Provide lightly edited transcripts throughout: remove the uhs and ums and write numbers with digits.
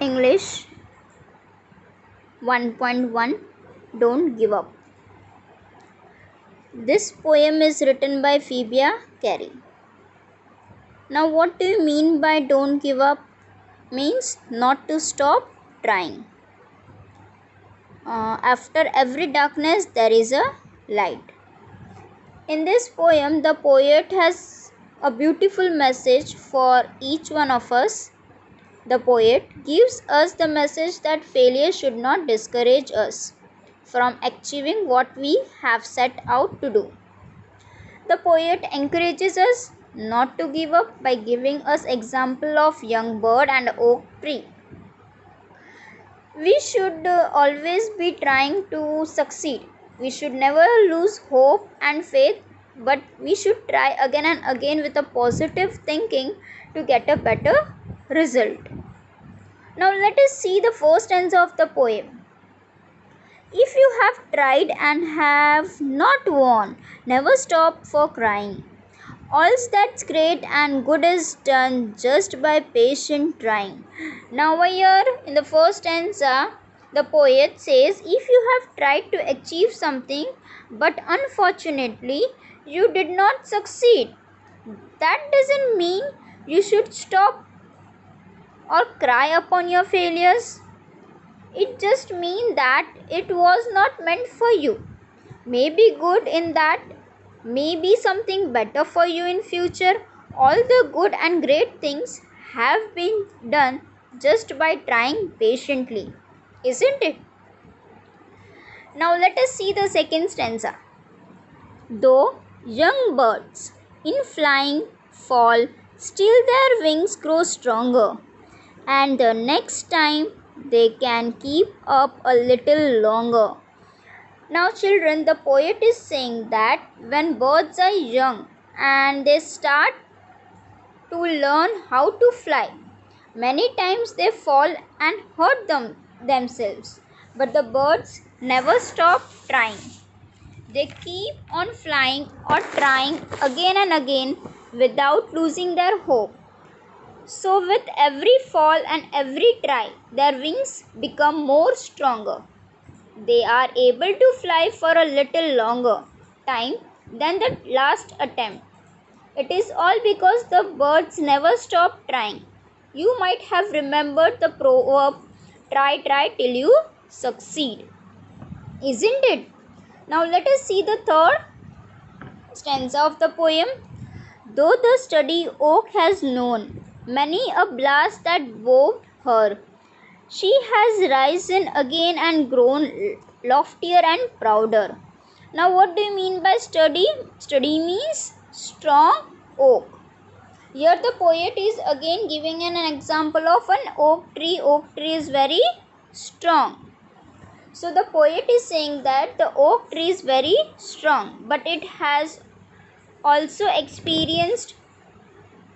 English 1.1 Don't Give Up. This poem is written by Phoebe Carey. Now, what do you mean by don't give up? Means not to stop trying. After every darkness, there is a light. In this poem, the poet has a beautiful message for each one of us. The poet gives us the message that failure should not discourage us from achieving what we have set out to do. The poet encourages us not to give up by giving us example of young bird and oak tree. We should always be trying to succeed. We should never lose hope and faith, but we should try again and again with a positive thinking to get a better result. Now let us see the first stanza of the poem. If you have tried and have not won, never stop for crying. All's that's great and good is done just by patient trying. Now here in the first stanza, the poet says, if you have tried to achieve something but unfortunately you did not succeed, that doesn't mean you should stop or cry upon your failures. It just means that it was not meant for you. Maybe good in that, maybe something better for you in future. All the good and great things have been done just by trying patiently, isn't it? Now let us see the second stanza. Though young birds in flying fall, still their wings grow stronger, and the next time they can keep up a little longer. Now children, the poet is saying that when birds are young and they start to learn how to fly, many times they fall and hurt themselves. But the birds never stop trying. They keep on flying or trying again and again without losing their hope. So with every fall and every try, their wings become more stronger. They are able to fly for a little longer time than the last attempt. It is all because the birds never stop trying. You might have remembered the proverb, try till you succeed. Isn't it? Now let us see the third stanza of the poem. Though the sturdy oak has known many a blast that bowed her, she has risen again and grown loftier and prouder. Now what do you mean by sturdy? Sturdy means strong oak. Here the poet is again giving an example of an oak tree. Oak tree is very strong. So the poet is saying that the oak tree is very strong, but it has also experienced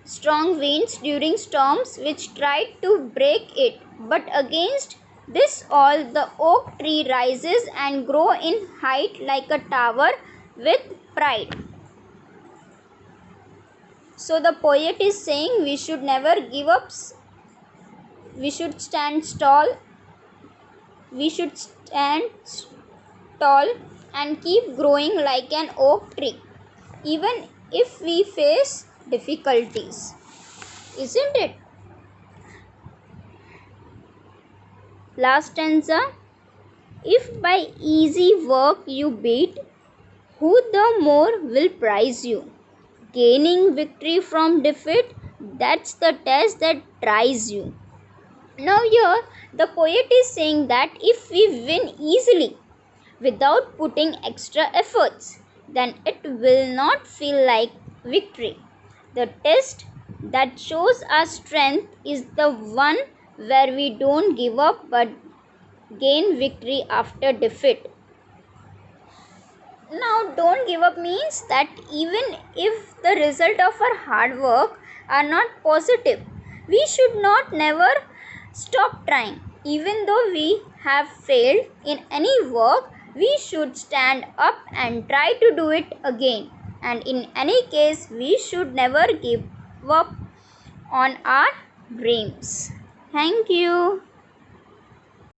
strong winds during storms which tried to break it. But against this all, the oak tree rises and grows in height like a tower with pride. So the poet is saying we should never give up. We should stand tall. We should stand tall and keep growing like an oak tree, even if we face difficulties. Isn't it? Last stanza. If by easy work you beat, who the more will prize you? Gaining victory from defeat, that's the test that tries you. Now here the poet is saying that if we win easily without putting extra efforts, then it will not feel like victory. The test that shows our strength is the one where we don't give up but gain victory after defeat. Now don't give up means that even if the result of our hard work are not positive, we should not never stop trying. Even though we have failed in any work, we should stand up and try to do it again. And in any case, we should never give up on our dreams. Thank you.